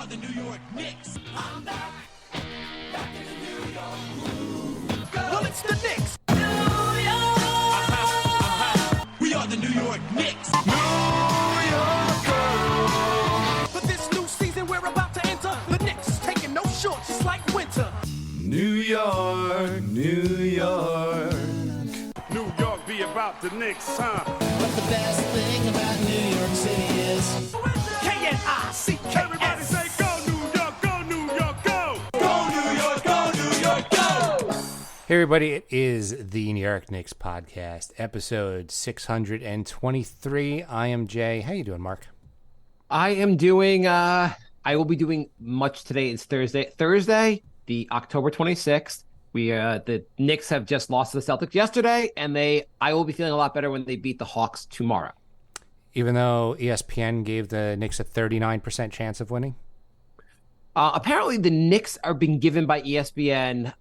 are the New York Knicks. I'm back in the New York groove. Well, it's the Knicks. New York. We are the New York Knicks. New York. For this new season we're about to enter, the Knicks taking no shorts, just like winter. New York, New York. New York be about the Knicks, huh? But the best thing about New York City is K-N-I-C-K-S. Everybody say go New York, go New York, go! Go New York, go New York, go! Hey everybody, it is the New York Knicks podcast, episode 623. I am Jay. How you doing, Mark? I am doing, I will be doing much today. It's Thursday, the October 26th. The Knicks have just lost to the Celtics yesterday, and I will be feeling a lot better when they beat the Hawks tomorrow. Even though ESPN gave the Knicks a 39% chance of winning? Apparently the Knicks are being given by ESPN.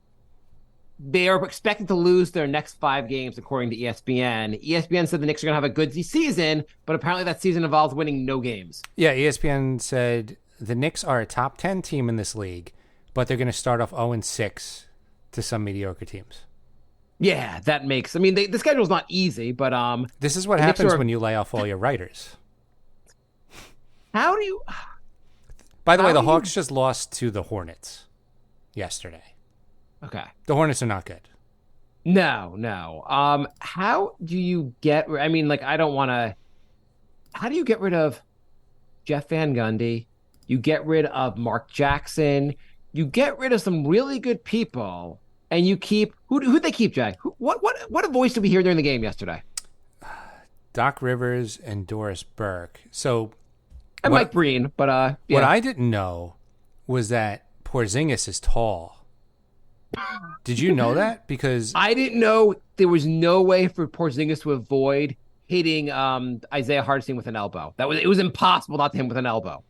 They are expected to lose their next 5 games, according to ESPN. ESPN said the Knicks are going to have a good season, but apparently that season involves winning no games. Yeah, ESPN said the Knicks are a top 10 team in this league, but they're going to start off 0-6 to some mediocre teams. Yeah, that makes... I mean, the schedule's not easy, but... This is what happens when you lay off all your writers. How do you... By the way, the Hawks just lost to the Hornets yesterday. Okay. The Hornets are not good. No. How do you get... I mean, like, I don't want to... How do you get rid of Jeff Van Gundy? You get rid of Mark Jackson. You get rid of some really good people, and you keep... Who'd they keep, Jay? What voice did we hear during the game yesterday? Doc Rivers and Doris Burke. So... And Mike Breen, but yeah. What I didn't know was that Porzingis is tall. Did you know that? Because I didn't know there was no way for Porzingis to avoid hitting Isaiah Hartenstein with an elbow. It was impossible not to hit him with an elbow.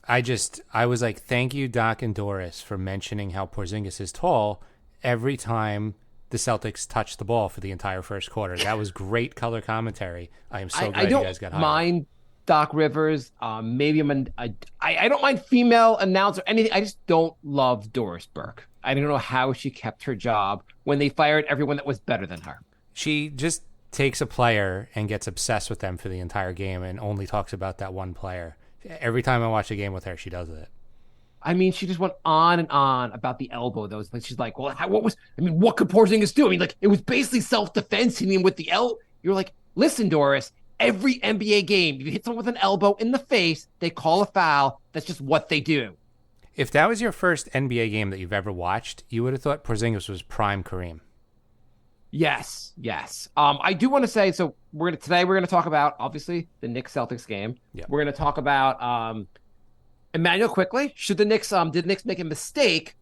I was like, thank you, Doc and Doris, for mentioning how Porzingis is tall every time the Celtics touched the ball for the entire first quarter. That was great color commentary. I am so glad you guys got hired. I don't mind Doc Rivers. Maybe I don't mind female announcer, anything. I just don't love Doris Burke. I don't know how she kept her job when they fired everyone that was better than her. She just takes a player and gets obsessed with them for the entire game and only talks about that one player. Every time I watch a game with her, she does it. I mean, she just went on and on about the elbow. She's like, well, what could Porzingis do? I mean, like, it was basically self-defense hitting him with the elbow. You're like, listen, Doris, every NBA game, you hit someone with an elbow in the face, they call a foul. That's just what they do. If that was your first NBA game that you've ever watched, you would have thought Porzingis was prime Kareem. Yes. I do want to say, so today we're going to talk about, obviously, the Knicks-Celtics game. Yep. We're going to talk about Emmanuel quickly. Did the Knicks make a mistake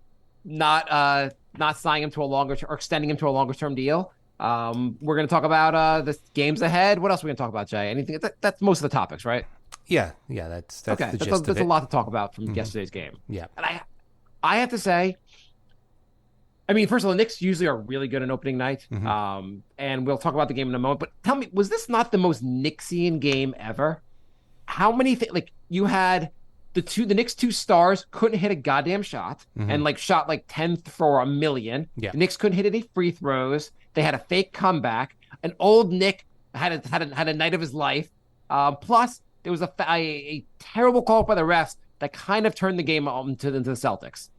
not signing him to a longer or extending him to a longer-term deal? We're going to talk about the games ahead. What else are we going to talk about, Jay? Anything? That's most of the topics, right? Yeah, that's okay. The gist of it. That's a lot to talk about from yesterday's game. Yeah. And I have to say, I mean, first of all, the Knicks usually are really good on opening night. Mm-hmm. And we'll talk about the game in a moment. But tell me, was this not the most Knicksian game ever? How many you had the Knicks 2 stars couldn't hit a goddamn shot and shot 10 for a million. Yeah. The Knicks couldn't hit any free throws. They had a fake comeback. An old Nick had a night of his life. Plus, there was a terrible call by the refs that kind of turned the game into the Celtics.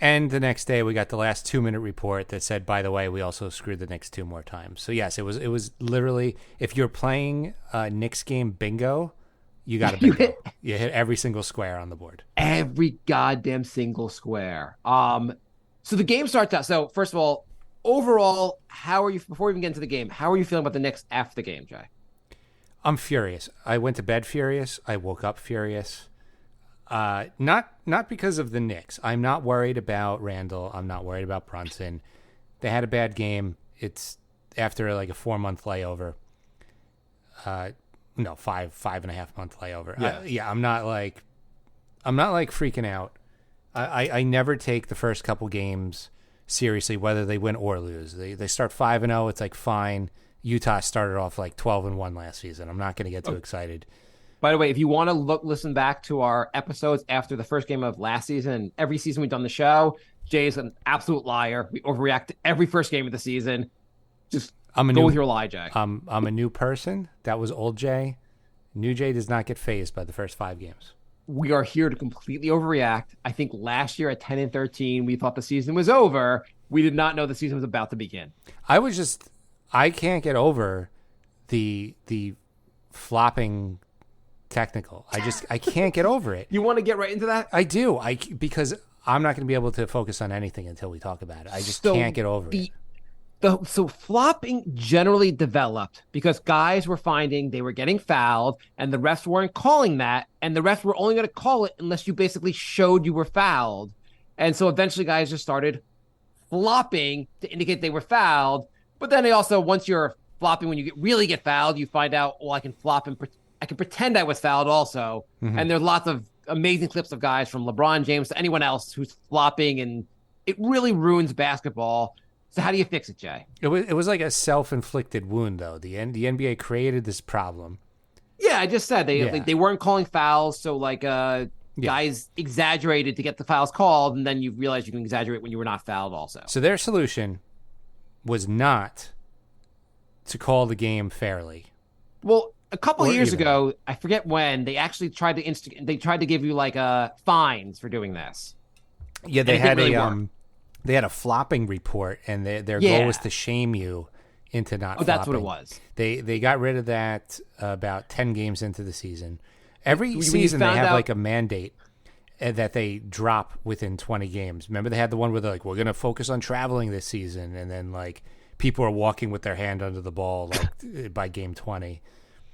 And the next day, we got the last 2-minute report that said, by the way, we also screwed the Knicks 2 more times. So, yes, it was literally, if you're playing a Knicks game bingo, you got a bingo. You hit every single square on the board. Every goddamn single square. So the game starts out. So, first of all, overall, before we even get into the game, how are you feeling about the Knicks after the game, Jay? I'm furious. I went to bed furious. I woke up furious. Not because of the Knicks. I'm not worried about Randle. I'm not worried about Brunson. They had a bad game. It's after a 4-month layover. No, 5.5 month layover. Yeah. I'm not freaking out. I never take the first couple games seriously, whether they win or lose. They start 5-0. It's fine. Utah started off 12-1 last season. I'm not going to get too excited. By the way, if you want to listen back to our episodes after the first game of last season, every season we've done the show, Jay is an absolute liar. We overreact to every first game of the season. Just go with your lie, Jay. I'm a new person. That was old Jay. New Jay does not get phased by the first 5 games. We are here to completely overreact. I think last year at 10-13, we thought the season was over. We did not know the season was about to begin. I can't get over the flopping technical. I can't get over it. You want to get right into that? I do. Because I'm not going to be able to focus on anything until we talk about it. I just can't get over it. So flopping generally developed because guys were finding they were getting fouled and the refs weren't calling that, and the refs were only going to call it unless you basically showed you were fouled. And so eventually guys just started flopping to indicate they were fouled. But then they also, once you're flopping, when you really get fouled, you find out, well, I can flop and I can pretend I was fouled also. Mm-hmm. And there's lots of amazing clips of guys from LeBron James to anyone else who's flopping, and it really ruins basketball. So how do you fix it, Jay? It was like a self-inflicted wound, though. The NBA created this problem. Yeah, I just said they weren't calling fouls, so guys exaggerated to get the fouls called, and then you realize you can exaggerate when you were not fouled also. So their solution was not to call the game fairly. Well, a couple of years ago, I forget when, they actually tried to give you fines for doing this. Yeah, they had They had a flopping report, and their goal was to shame you into not flopping. That's what it was. They got rid of that about 10 games into the season. Every season they have a mandate that they drop within 20 games. Remember they had the one where they're like, we're going to focus on traveling this season, and then people are walking with their hand under the ball by game 20.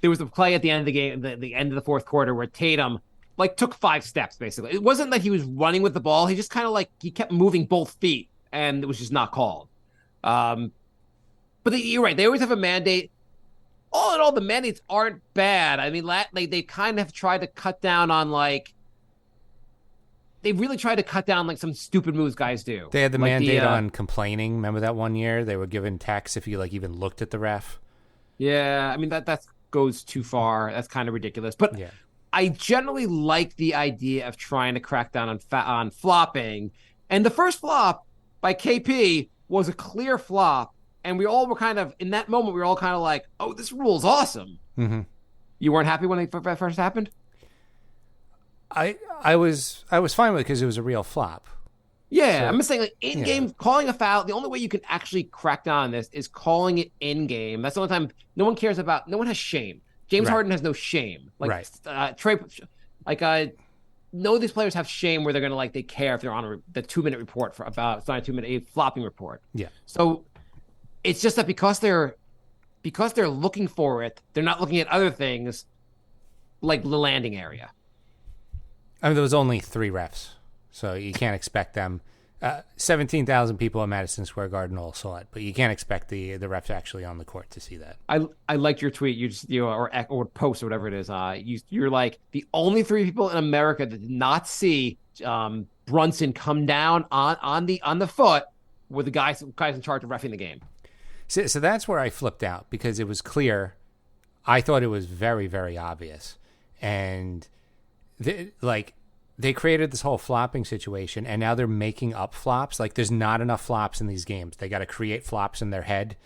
There was a play at the end of the game, the end of the fourth quarter, where Tatum took 5 steps, basically. It wasn't that he was running with the ball. He just kind of he kept moving both feet, and it was just not called. But you're right. They always have a mandate. All in all, the mandates aren't bad. I mean, they kind of have tried to cut down on, they really tried to cut down, some stupid moves guys do. They had the mandate on complaining. Remember that one year? They were given texts if you, even looked at the ref. Yeah, I mean, that goes too far. That's kind of ridiculous. But yeah. I generally like the idea of trying to crack down on flopping. And the first flop by KP was a clear flop. And we all were in that moment, we were all oh, this rule is awesome. Mm-hmm. You weren't happy when it first happened? I was fine with it because it was a real flop. Yeah, so, I'm just saying, in-game, calling a foul, the only way you can actually crack down on this is calling it in-game. That's the only time no one has shame. James Harden has no shame. Trey, no, these players have shame where they're going to, they care if they're on the 2-minute report it's not a 2-minute, flopping report. Yeah. So it's just that because they're looking for it, they're not looking at other things like the landing area. I mean, there was only 3 refs, so you can't expect them. 17,000 people at Madison Square Garden all saw it, but you can't expect the refs actually on the court to see that. I liked your tweet, or post or whatever it is. You're the only 3 people in America that did not see Brunson come down on the foot with the guys in charge of reffing the game. So that's where I flipped out because it was clear. I thought it was very, very obvious, and they created this whole flopping situation, and now they're making up flops. There's not enough flops in these games. They got to create flops in their head,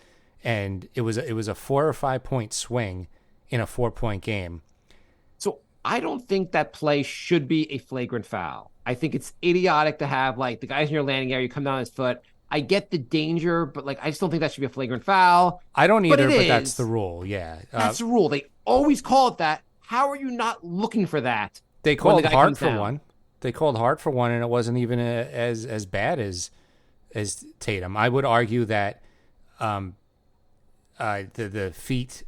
and it was a 4 or 5 point swing in a 4-point game. So I don't think that play should be a flagrant foul. I think it's idiotic to have the guys in your landing area, you come down his foot. I get the danger, but I just don't think that should be a flagrant foul. I don't either, but that's the rule. Yeah, that's the rule. They always call it that. How are you not looking for that? They called Hart for one. They called Hart for one, and it wasn't even as bad as Tatum. I would argue that the feet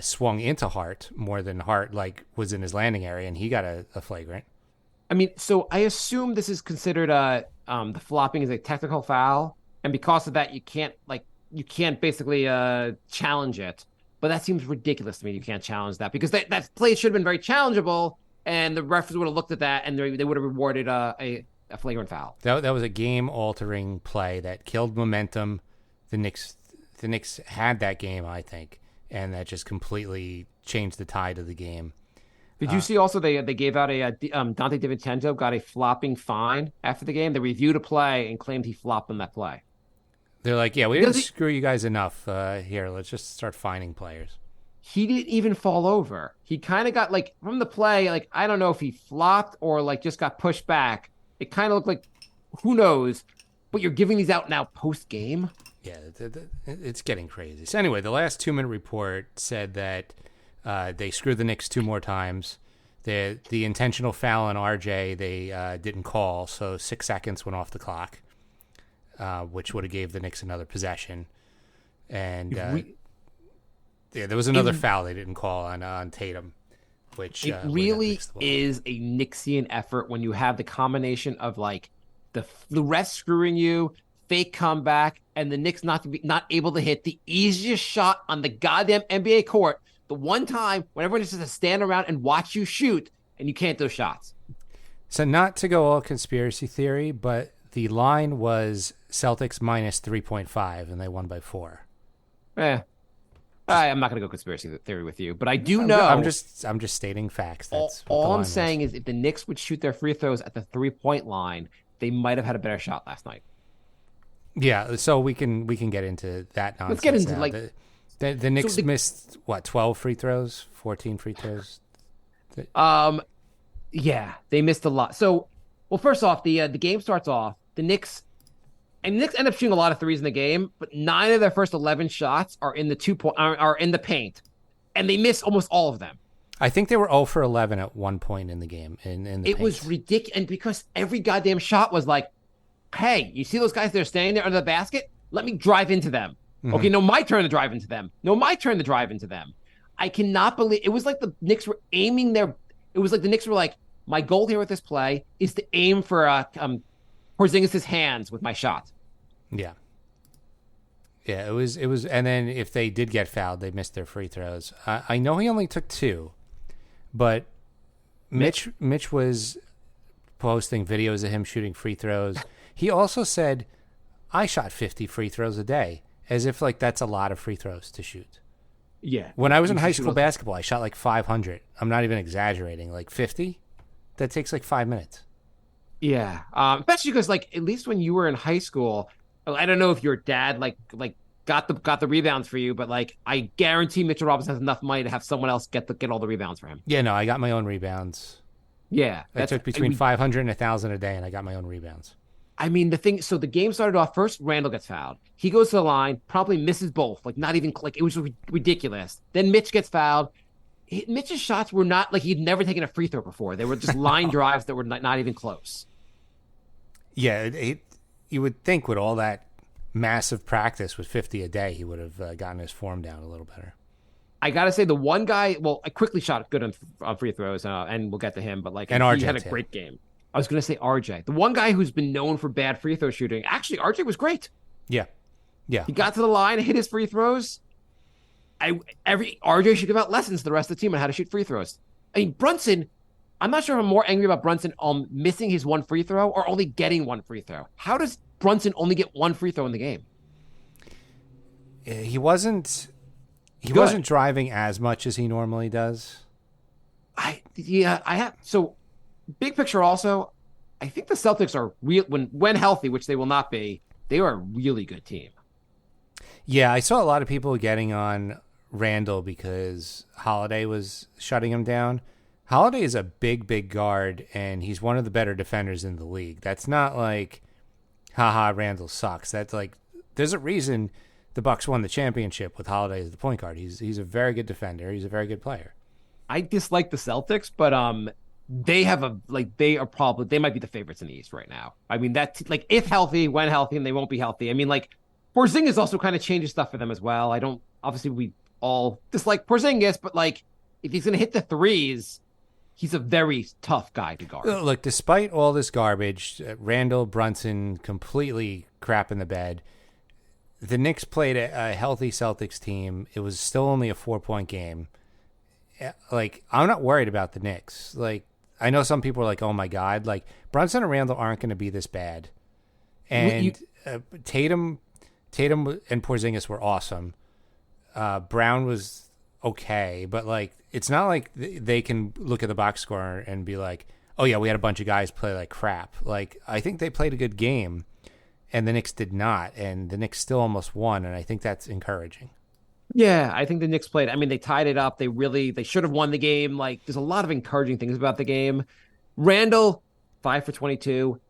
swung into Hart more than Hart was in his landing area, and he got a flagrant. I mean, so I assume this is considered the flopping is a technical foul, and because of that, you can't basically challenge it. But that seems ridiculous to me. You can't challenge that because that play should have been very challengeable. And the referees would have looked at that, and they would have rewarded a flagrant foul. That was a game-altering play that killed momentum. The Knicks had that game, I think, and that just completely changed the tide of the game. Did you see also they gave out Dante DiVincenzo got a flopping fine after the game? They reviewed a play and claimed he flopped on that play. They're like, yeah, we didn't screw you guys enough. Here, let's just start fining players. He didn't even fall over. He kind of got like from the play, like I don't know if he flopped or like just got pushed back. It kind of looked like, who knows? But you're giving these out now post game. Yeah, it's getting crazy. So anyway, the last 2-minute report said that they screwed the Knicks 2 more times. The intentional foul on RJ they didn't call, so 6 seconds went off the clock, which would have gave the Knicks another possession. And there was another foul they didn't call on Tatum, which it really is a Knicksian effort when you have the combination of like the refs screwing you, fake comeback, and the Knicks not able to hit the easiest shot on the goddamn NBA court. The one time when everyone just has to stand around and watch you shoot, and you can't do shots. So not to go all conspiracy theory, but the line was Celtics minus 3.5, and they won by 4. I'm not going to go conspiracy theory with you, but I do know. I'm just stating facts. That's all I'm saying is if the Knicks would shoot their free throws at the 3-point line, they might have had a better shot last night. Yeah, so we can get into that nonsense. Let's get into now. like the Knicks missed 12 free throws, 14 free throws. Yeah, they missed a lot. So, well, first off, the game starts off. The Knicks end up shooting a lot of threes in the game, but 9 of their first 11 shots are in the 2-point are in the paint, and they miss almost all of them. I think they were 0 for 11 at one point in the game. It was ridiculous, and because every goddamn shot was like, "Hey, you see those guys that are standing there under the basket? Let me drive into them." Mm-hmm. Okay, no, my turn to drive into them. No, my turn to drive into them. I cannot believe it was like the Knicks were aiming their. It was like the Knicks were like, my goal here with this play is to aim for Porzingis' hands with my shot. Yeah. Yeah, it was, and then if they did get fouled, they missed their free throws. I know he only took 2, but Mitch was posting videos of him shooting free throws. He also said, I shot 50 free throws a day, as if like that's a lot of free throws to shoot. Yeah. When I was in high school basketball, I shot like 500. I'm not even exaggerating. Like 50? That takes like 5 minutes. Yeah. Especially because like at least when you were in high school, I don't know if your dad like got the rebounds for you, but like I guarantee Mitchell Robinson has enough money to have someone else get all the rebounds for him. Yeah, no, I got my own rebounds. Yeah. I took between 500 and 1,000 a day, and I got my own rebounds. I mean, so the game started off first, Randle gets fouled. He goes to the line, probably misses both. Like, not even, like, it was ridiculous. Then Mitch gets fouled. Mitch's shots were not, like, he'd never taken a free throw before. They were just line drives that were not even close. Yeah, you would think with all that massive practice with 50 a day, he would have gotten his form down a little better. I got to say, the one guy, well, I quickly shot good on free throws, and we'll get to him, but, like, and he RJ had a great game. I was going to say RJ. The one guy who's been known for bad free throw shooting. Actually, RJ was great. Yeah. Yeah. He got to the line and hit his free throws. RJ should give out lessons to the rest of the team on how to shoot free throws. I mean, Brunson, I'm not sure if I'm more angry about Brunson missing his one free throw or only getting one free throw. How does Brunson only get one free throw in the game? He wasn't driving as much as he normally does. So big picture also, I think the Celtics are real when healthy, which they will not be. They are a really good team. Yeah, I saw a lot of people getting on Randle because Holiday was shutting him down. Holiday is a big guard, and he's one of the better defenders in the league. That's not like, haha, Randle sucks. That's like, there's a reason the Bucks won the championship with Holiday as the point guard. He's a very good defender. He's a very good player. I dislike the Celtics, but they might be the favorites in the East right now. I mean, that's like if healthy, when healthy, and they won't be healthy. I mean, like Porzingis also kind of changes stuff for them as well. Obviously we all dislike Porzingis, but like if he's going to hit the threes, he's a very tough guy to guard. Look, despite all this garbage, Randle, Brunson completely crap in the bed. The Knicks played a healthy Celtics team. It was still only a 4-point game. Like, I'm not worried about the Knicks. Like, I know some people are like, oh my God, like Brunson and Randle aren't going to be this bad. And Tatum and Porzingis were awesome. Brown was okay, but like it's not like they can look at the box score and be like, oh yeah, we had a bunch of guys play like crap. Like, I think they played a good game, and the Knicks did not, and the Knicks still almost won, and I think that's encouraging. Yeah, I think the Knicks played. I mean, they tied it up. They should have won the game. Like, there's a lot of encouraging things about the game. Randle, 5 for 22.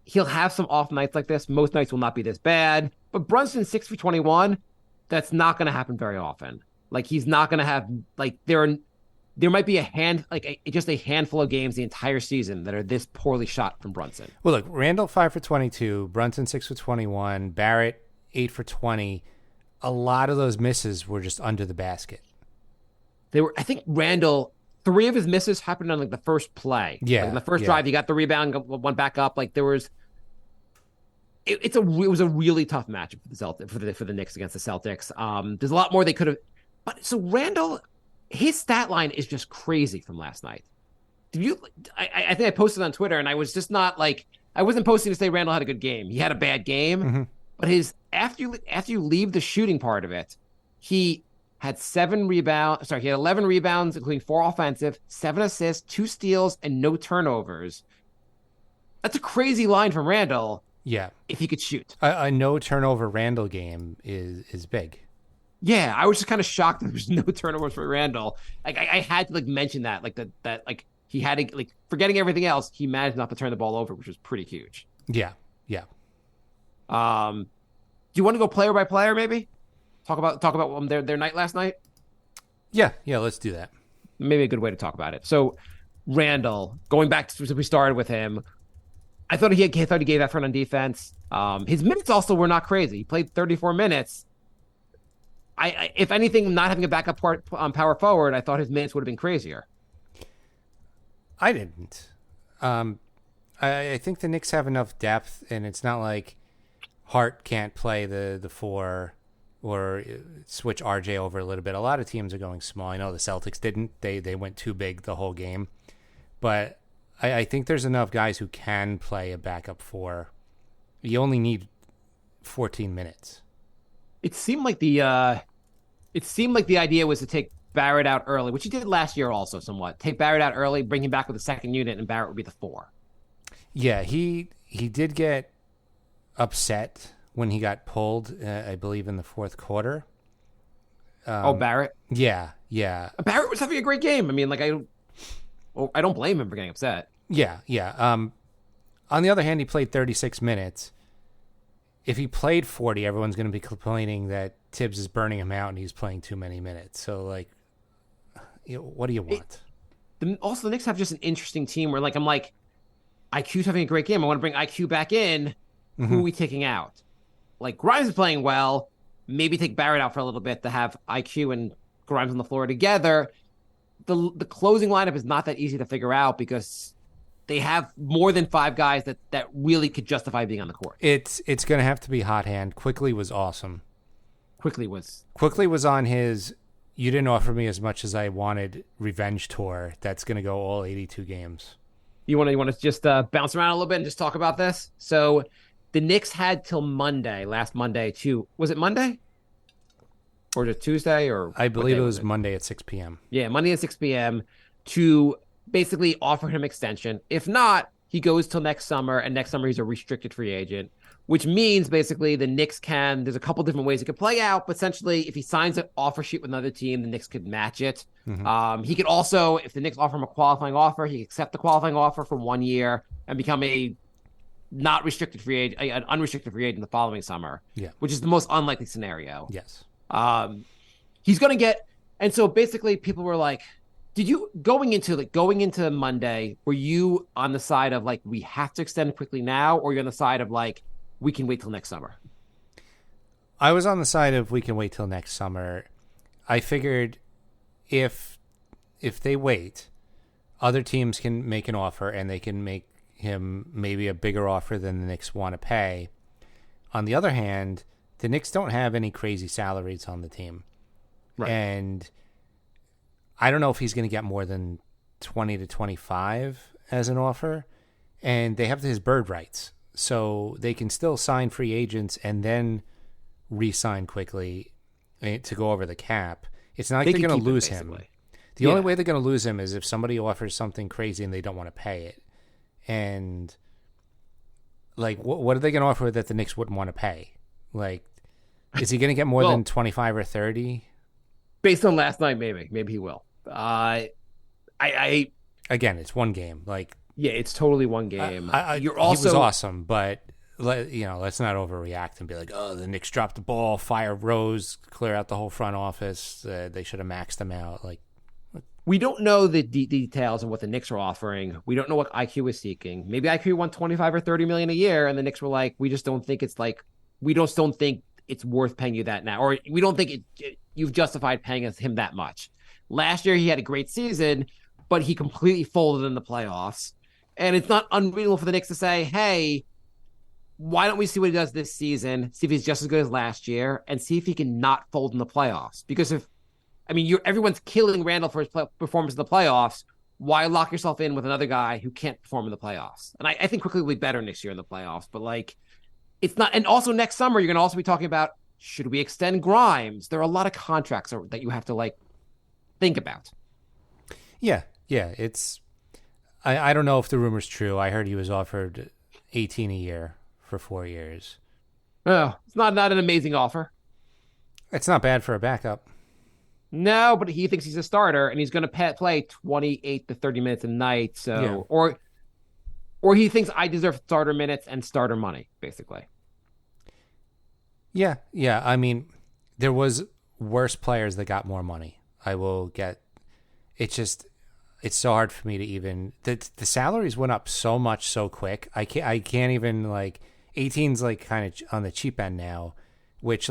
He'll have some off nights like this. Most nights will not be this bad. But Brunson, 6 for 21. That's not going to happen very often. Like, he's not going to have, like, there might be just a handful of games the entire season that are this poorly shot from Brunson. Well, look, Randle 5 for 22, Brunson 6 for 21, Barrett 8 for 20. A lot of those misses were just under the basket. I think Randle, 3 of his misses happened on like the first play. Yeah. Like in the first drive, he got the rebound, went back up. Like there was, it was a really tough matchup for the Knicks against the Celtics. There's a lot more they could have, but so Randle, his stat line is just crazy from last night. I think I posted on Twitter, and I was just not like, I wasn't posting to say Randle had a good game. He had a bad game, but after you leave the shooting part of it, he had 7 rebounds. Sorry, he had 11 rebounds, including 4 offensive, 7 assists, 2 steals, and no turnovers. That's a crazy line from Randle. Yeah, if he could shoot. A no turnover Randle game is big. Yeah, I was just kind of shocked that there was no turnovers for Randle. Like I had to like mention that, like that like he had to, like, forgetting everything else, he managed not to turn the ball over, which was pretty huge. Yeah. Do you want to go player by player, maybe? Talk about their night last night? Yeah, let's do that. Maybe a good way to talk about it. So Randle, going back to we started with him, I thought he gave effort on defense. His minutes also were not crazy. He played 34 minutes. I if anything, not having a backup power forward, I thought his minutes would have been crazier. I didn't. I think the Knicks have enough depth, and it's not like Hart can't play the 4 or switch RJ over a little bit. A lot of teams are going small. I know the Celtics didn't. They went too big the whole game. But I think there's enough guys who can play a backup 4. You only need 14 minutes. It seemed like the idea was to take Barrett out early, which he did last year also somewhat. Take Barrett out early, bring him back with the second unit, and Barrett would be the 4. Yeah, he did get upset when he got pulled, I believe, in the fourth quarter. Barrett? Yeah. Barrett was having a great game. I mean, like, I don't blame him for getting upset. Yeah. On the other hand, he played 36 minutes. If he played 40, everyone's going to be complaining that Tibbs is burning him out and he's playing too many minutes. So, like, what do you want? Also, the Knicks have just an interesting team where, like, I'm like, IQ's having a great game. I want to bring IQ back in. Who are we taking out? Like, Grimes is playing well. Maybe take Barrett out for a little bit to have IQ and Grimes on the floor together. The closing lineup is not that easy to figure out because they have more than 5 guys that really could justify being on the court. It's going to have to be hot hand. Quickly was awesome. Quickly was on his "you didn't offer me as much as I wanted" revenge tour. That's going to go all 82 games. You want to just bounce around a little bit and just talk about this? So the Knicks had till last Monday was it Monday? Or was it Tuesday? Or I believe it was Monday at 6 p.m. Yeah, Monday at 6 p.m. to basically offer him extension. If not, he goes till next summer, and next summer he's a restricted free agent, which means basically the Knicks there's a couple different ways it could play out, but essentially if he signs an offer sheet with another team, the Knicks could match it. He could also, if the Knicks offer him a qualifying offer, he could accept the qualifying offer for 1 year and become a not restricted free agent, an unrestricted free agent the following summer, which is the most unlikely scenario. Yes. He's going to get, and so basically people were like, did you going into Monday, were you on the side of like, we have to extend quickly now, or you're on the side of like, we can wait till next summer? I was on the side of we can wait till next summer. I figured if they wait, other teams can make an offer and they can make him maybe a bigger offer than the Knicks want to pay. On the other hand, the Knicks don't have any crazy salaries on the team. Right. And I don't know if he's going to get more than 20 to 25 as an offer. And they have his bird rights. So they can still sign free agents and then re-sign quickly to go over the cap. It's not like they're going to lose him. The only way they're going to lose him is if somebody offers something crazy and they don't want to pay it. And like, what are they going to offer that the Knicks wouldn't want to pay? Like, is he going to get more than 25 or 30? Based on last night, maybe he will. Again, it's one game. Like, yeah, it's totally one game. He was awesome, but let's not overreact and be like, oh, the Knicks dropped the ball, fire Rose, clear out the whole front office. They should have maxed them out. Like, we don't know the details of what the Knicks are offering. We don't know what IQ is seeking. Maybe IQ won 25 or 30 million a year, and the Knicks were like, we just don't think it's worth paying you that now, or we don't think you've justified paying him that much. Last year he had a great season, but he completely folded in the playoffs, and it's not unreasonable for the Knicks to say, hey, why don't we see what he does this season, see if he's just as good as last year, and see if he can not fold in the playoffs. Because everyone's killing Randle for his performance in the playoffs. Why lock yourself in with another guy who can't perform in the playoffs? And I think quickly will be better next year in the playoffs, but like, it's not. And also next summer, you're going to also be talking about, should we extend Grimes? There are a lot of contracts that you have to like think about. Yeah. It's, I don't know if the rumor's true. I heard he was offered 18 a year for 4 years. Oh, it's not an amazing offer. It's not bad for a backup. No, but he thinks he's a starter, and he's going to play 28 to 30 minutes a night. So, or he thinks I deserve starter minutes and starter money, basically. Yeah. I mean, there was worse players that got more money. I will get. It's just, it's so hard for me to even. The salaries went up so much so quick. I can't even like. 18's like kind of on the cheap end now. Which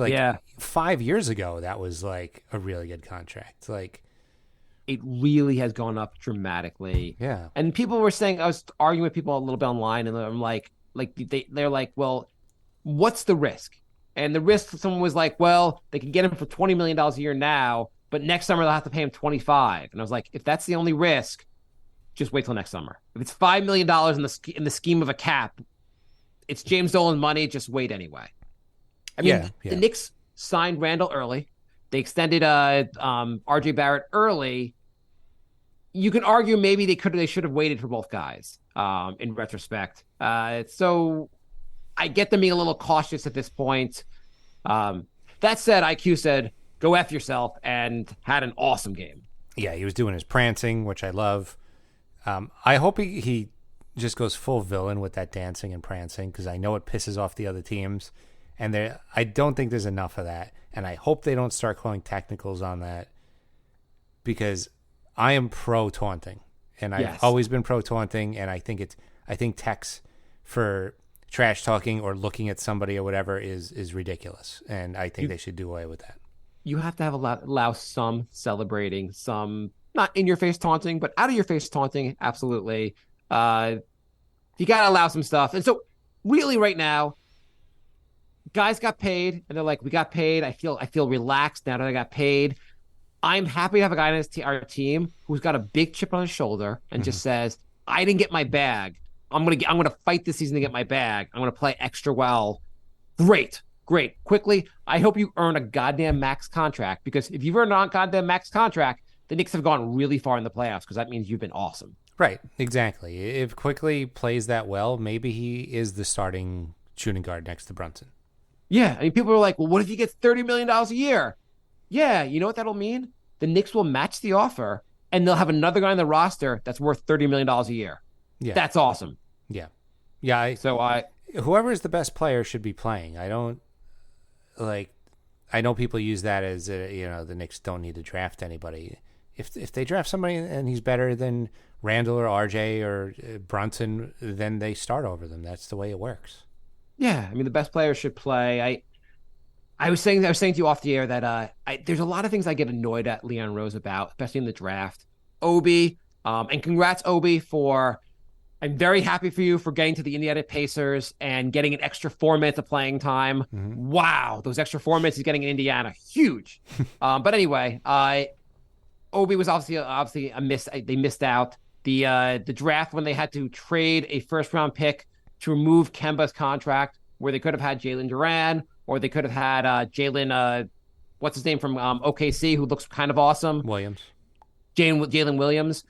5 years ago, that was like a really good contract. Like, it really has gone up dramatically. Yeah. And people were saying, I was arguing with people a little bit online, and I'm like they're like, well, what's the risk? And the risk, someone was like, well, they can get him for $20 million a year now, but next summer they'll have to pay him 25. And I was like, if that's the only risk, just wait till next summer. If it's $5 million in the scheme of a cap, it's James Dolan money. Just wait anyway. I mean, the Knicks signed Randle early. They extended RJ Barrett early. You can argue maybe they should have waited for both guys in retrospect. So I get them being a little cautious at this point. That said, IQ said, go F yourself, and had an awesome game. Yeah, he was doing his prancing, which I love. I hope he just goes full villain with that dancing and prancing, because I know it pisses off the other teams. And I don't think there's enough of that. And I hope they don't start calling technicals on that, because I am pro taunting, and I've always been pro taunting. And I think techs for trash talking or looking at somebody or whatever is ridiculous. And I think they should do away with that. You have to allow some celebrating, some not in your face taunting, but out of your face taunting. Absolutely. You got to allow some stuff. And so really right now, guys got paid, and they're like, we got paid. I feel relaxed now that I got paid. I'm happy to have a guy on our team who's got a big chip on his shoulder and just says, I didn't get my bag. I'm gonna fight this season to get my bag. I'm gonna play extra well. Great. Quickly, I hope you earn a goddamn max contract, because if you've earned a goddamn max contract, the Knicks have gone really far in the playoffs, because that means you've been awesome. Right, exactly. If Quickly plays that well, maybe he is the starting shooting guard next to Brunson. Yeah, I mean, people are like, well, what if he gets $30 million a year? Yeah, you know what that'll mean? The Knicks will match the offer, and they'll have another guy on the roster that's worth $30 million a year. Yeah. That's awesome. Yeah. Whoever is the best player should be playing. I know people use that as, the Knicks don't need to draft anybody. If they draft somebody and he's better than Randle or RJ or Brunson, then they start over them. That's the way it works. Yeah, I mean, the best players should play. I was saying to you off the air that there's a lot of things I get annoyed at Leon Rose about, especially in the draft. Obi, and congrats, Obi, I'm very happy for you for getting to the Indiana Pacers and getting an extra 4 minutes of playing time. Mm-hmm. Wow, those extra 4 minutes he's getting in Indiana, huge. But anyway, Obi was obviously a miss. They missed out the draft when they had to trade a first round pick to remove Kemba's contract, where they could have had Jalen Duran, or they could have had Jalen, what's his name from OKC, who looks kind of awesome. Williams. Jalen Williams.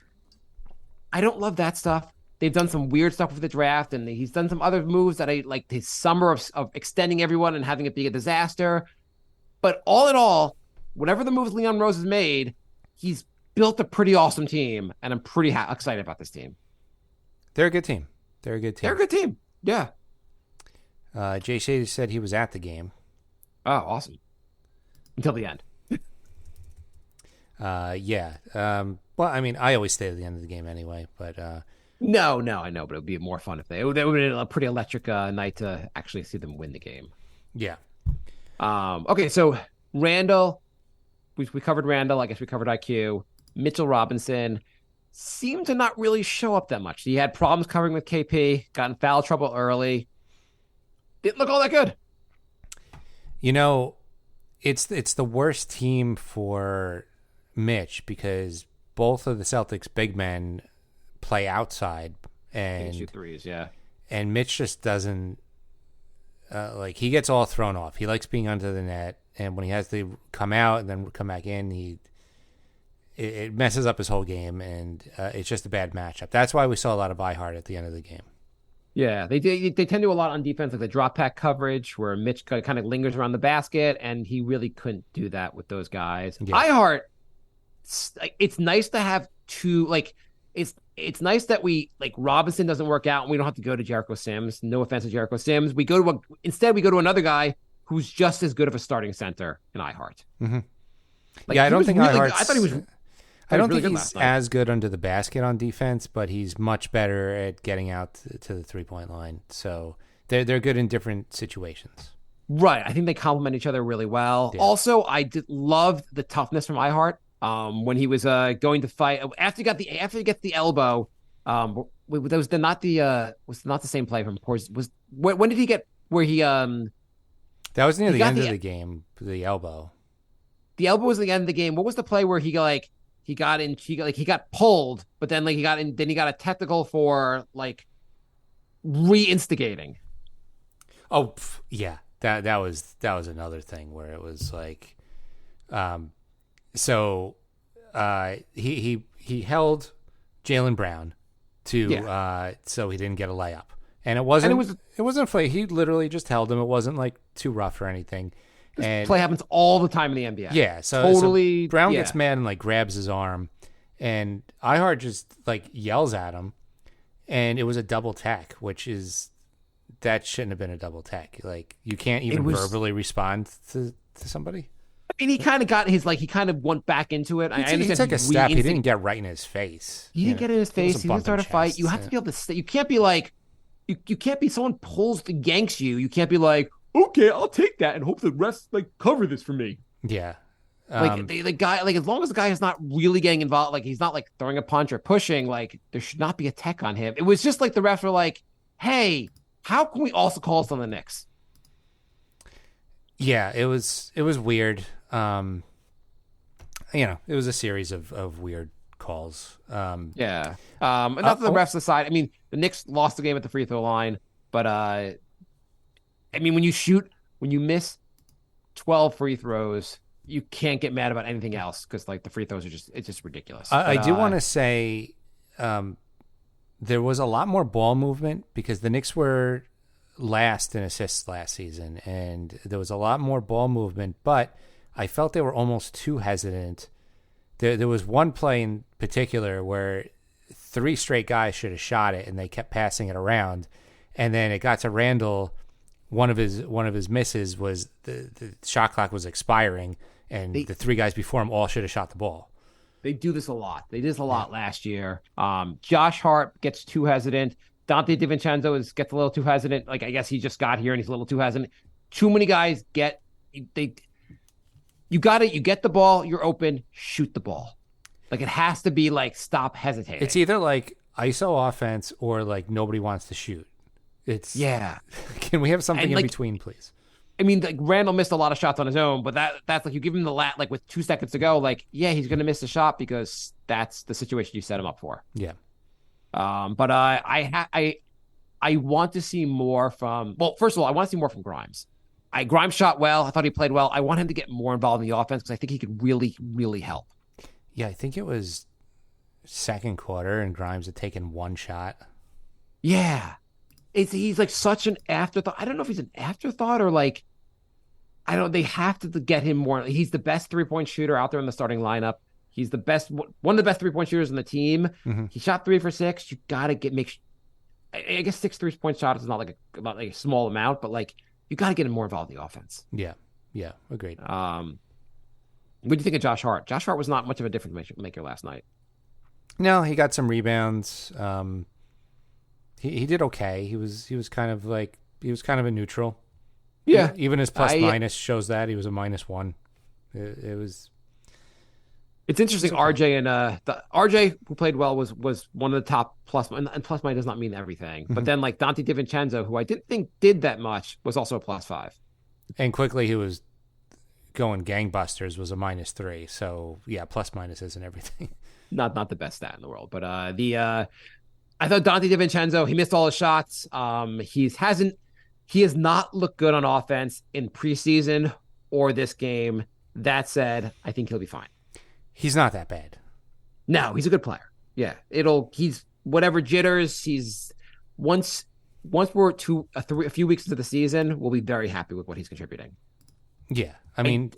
I don't love that stuff. They've done some weird stuff with the draft, and he's done some other moves that I like. His summer of extending everyone and having it be a disaster. But all in all, whatever the moves Leon Rose has made, he's built a pretty awesome team, and I'm pretty excited about this team. They're a good team. Yeah. Jay Shady said he was at the game. Oh, awesome. Until the end. Yeah. Well, I mean, I always stay at the end of the game anyway, but No, I know, but it would be more fun if it would have been a pretty electric night to actually see them win the game. yeah. Okay, so Randle, we covered Randle. I guess we covered IQ. Mitchell Robinson seemed to not really show up that much. He had problems covering with KP, got in foul trouble early. Didn't look all that good. You know, it's the worst team for Mitch because both of the Celtics big men play outside and shoot threes, yeah. And Mitch just doesn't he gets all thrown off. He likes being under the net, and when he has to come out and then come back in, it messes up his whole game, and it's just a bad matchup. That's why we saw a lot of Ihart at the end of the game. Yeah, they tend to do a lot on defense, like the drop pack coverage, where Mitch kind of lingers around the basket, and he really couldn't do that with those guys. Yeah. Ihart, it's nice to have two. Like, it's nice that we Robinson doesn't work out, and we don't have to go to Jericho Sims. No offense to Jericho Sims, instead we go to another guy who's just as good of a starting center in Ihart. Mm-hmm. I don't think really, Ihart. I thought he was. I don't really think good he's last night. as good under the basket on defense, but he's much better at getting out to the 3-point line. So they're good in different situations. Right. I think they complement each other really well. Yeah. Also, I love the toughness from Ihart. When he was going to fight after he gets the elbow. That was not the same play from Porzingis. When did he get where he That was near the end of the game. The elbow. The elbow was the end of the game. What was the play where he got pulled, but then he got a technical for re-instigating. Oh yeah, that was another thing where it was he held Jaylen Brown to so he didn't get a layup, and it wasn't play. He literally just held him. It wasn't too rough or anything. And play happens all the time in the NBA. Yeah, so Brown gets mad and grabs his arm, and Ihart just yells at him, and it was a double tech, that shouldn't have been a double tech. You can't even verbally respond to somebody. I mean, he kind of got he kind of went back into it. He took a step. He didn't get right in his face. He didn't get in his face. He didn't start a fight. You have to be able to stay. You can't be you can't be someone yanks you. You can't be okay, I'll take that and hope the refs cover this for me. Yeah. The guy, as long as the guy is not really getting involved, he's not throwing a punch or pushing, there should not be a tech on him. It was just the refs were hey, how can we also call us on the Knicks? Yeah, it was weird. It was a series of weird calls. Enough of the refs aside. I mean, the Knicks lost the game at the free throw line, but when you miss 12 free throws, you can't get mad about anything else because the free throws it's just ridiculous. I do want to say there was a lot more ball movement because the Knicks were last in assists last season, and there was a lot more ball movement, but I felt they were almost too hesitant. There was one play in particular where 3 straight guys should have shot it, and they kept passing it around, and then it got to Randle. One of his misses was the shot clock was expiring, and the 3 guys before him all should have shot the ball. They do this a lot. They did this a lot last year. Josh Hart gets too hesitant. Donte DiVincenzo gets a little too hesitant. I guess he just got here and he's a little too hesitant. Too many guys you got it. You get the ball, you're open, shoot the ball. It has to be stop hesitating. It's either ISO offense or nobody wants to shoot. It's Can we have something in between, please? I mean, Randle missed a lot of shots on his own, but that's you give him the with 2 seconds to go. He's going to miss a shot because that's the situation you set him up for. Yeah. But I want to see more from. Well, first of all, I want to see more from Grimes. Grimes shot well. I thought he played well. I want him to get more involved in the offense because I think he could really, really help. Yeah, I think it was second quarter, and Grimes had taken one shot. Yeah. He's like such an afterthought. I don't know if he's an afterthought or like, I don't, they have to get him more. He's the best 3-point shooter out there in the starting lineup. He's the best, one of the best 3-point shooters in the team. Mm-hmm. He shot 3 for 6. You got to I guess 6 3-point shots is not like a small amount, but like you got to get him more involved in the offense. Yeah. Yeah. Agreed. What do you think of Josh Hart? Josh Hart was not much of a difference maker last night. No, he got some rebounds. He did okay. He was kind of a neutral. Yeah. Even his plus minus shows that he was a -1. It was. It's interesting. RJ and the RJ who played well was one of the top plus, and plus minus does not mean everything. But then like Donte DiVincenzo, who I didn't think did that much, was also a +5. And quickly he was going gangbusters, was a -3. So yeah, plus minus isn't everything. Not the best stat in the world, but I thought Donte DiVincenzo, he missed all his shots. He has not looked good on offense in preseason or this game. That said, I think he'll be fine. He's not that bad. No, he's a good player. Yeah, he's whatever jitters. He's once we're a few weeks into the season, we'll be very happy with what he's contributing. Yeah, I mean,